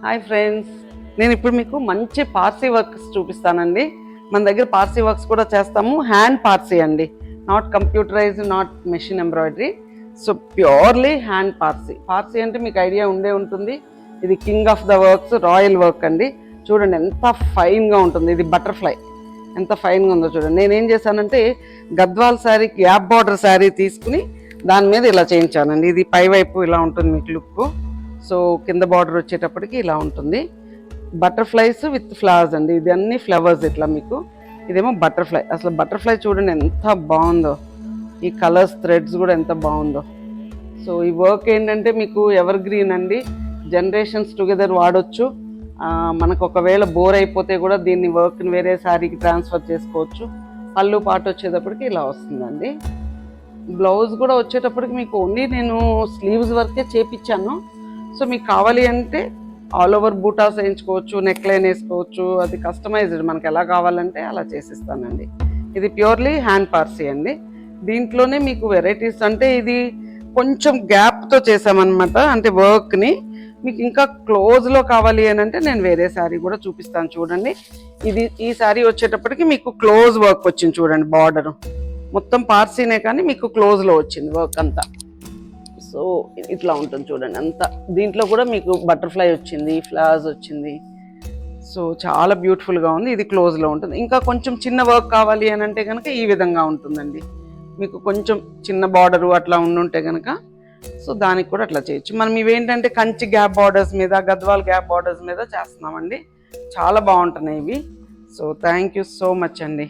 Hi friends, నేను ఇప్పుడు మీకు మంచి పార్సీ వర్క్స్ చూపిస్తానండి. మన దగ్గర పార్సీ వర్క్స్ కూడా చేస్తాము. హ్యాండ్ పార్సీ అండి, not computerised, not machine embroidery. So purely hand Parsi. Parsi అంటే మీకు ఐడియా ఉండే ఉంటుంది. ఇది king of the works, royal work అండి. చూడండి ఎంత ఫైన్గా ఉంటుంది. ఇది బటర్ఫ్లై ఎంత ఫైన్గా ఉందో చూడండి. నేనేం చేశానంటే గద్వాల్ శారీ, గ్యాప్ బార్డర్ శారీ తీసుకుని దాని మీద ఇలా చేయించానండి. ఇది పైవైపు ఇలా ఉంటుంది మీకు లుక్. సో కింద బార్డర్ వచ్చేటప్పటికి ఇలా ఉంటుంది. బటర్ఫ్లైస్ విత్ ఫ్లవర్స్ అండి. ఇది అన్ని ఫ్లవర్స్ ఇట్లా మీకు. ఇదేమో బటర్ఫ్లై. అసలు బటర్ఫ్లై చూడండి ఎంత బాగుందో. ఈ కలర్స్, థ్రెడ్స్ కూడా ఎంత బాగుందో. సో ఈ వర్క్ ఏంటంటే మీకు ఎవర్ గ్రీన్ అండి, జనరేషన్స్ టుగెదర్ వాడొచ్చు. మనకు ఒకవేళ బోర్ అయిపోతే కూడా దీన్ని వర్క్ని వేరే శారీకి ట్రాన్స్ఫర్ చేసుకోవచ్చు. పళ్ళు పాటు వచ్చేటప్పటికి ఇలా వస్తుందండి. బ్లౌజ్ కూడా వచ్చేటప్పటికి మీకు ఓన్లీ నేను స్లీవ్స్ వర్కే చేపించాను. సో మీకు కావాలి అంటే ఆల్ ఓవర్ బూటాస్ వేయించుకోవచ్చు, నెక్ లైన్ వేసుకోవచ్చు. అది కస్టమైజ్డ్, మనకి ఎలా కావాలంటే అలా చేసిస్తానండి. ఇది ప్యూర్లీ హ్యాండ్ పార్సీ అండి. దీంట్లోనే మీకు వెరైటీస్ అంటే ఇది కొంచెం గ్యాప్తో చేసామన్నమాట. అంటే వర్క్ని మీకు ఇంకా క్లోజ్లో కావాలి అని అంటే నేను వేరే శారీ కూడా చూపిస్తాను. చూడండి, ఇది ఈ శారీ వచ్చేటప్పటికి మీకు క్లోజ్ వర్క్ వచ్చింది. చూడండి బార్డరు మొత్తం పార్సీనే కానీ మీకు క్లోజ్లో వచ్చింది వర్క్ అంతా. సో ఇట్లా ఉంటుంది చూడండి అంతా. దీంట్లో కూడా మీకు బటర్ఫ్లై వచ్చింది, ఫ్లవర్స్ వచ్చింది. సో చాలా బ్యూటిఫుల్గా ఉంది. ఇది క్లోజ్లో ఉంటుంది. ఇంకా కొంచెం చిన్న వర్క్ కావాలి అని అంటే కనుక ఈ విధంగా ఉంటుందండి. మీకు కొంచెం చిన్న బార్డరు అట్లా ఉండుంటే కనుక సో దానికి కూడా అట్లా చేయొచ్చు. మనం ఇవేంటంటే కంచి గ్యాప్ బార్డర్స్ మీద, గద్వాల్ గ్యాప్ బార్డర్స్ మీద చేస్తున్నామండి. చాలా బాగుంటున్నాయి ఇవి. So thank you so much అండి.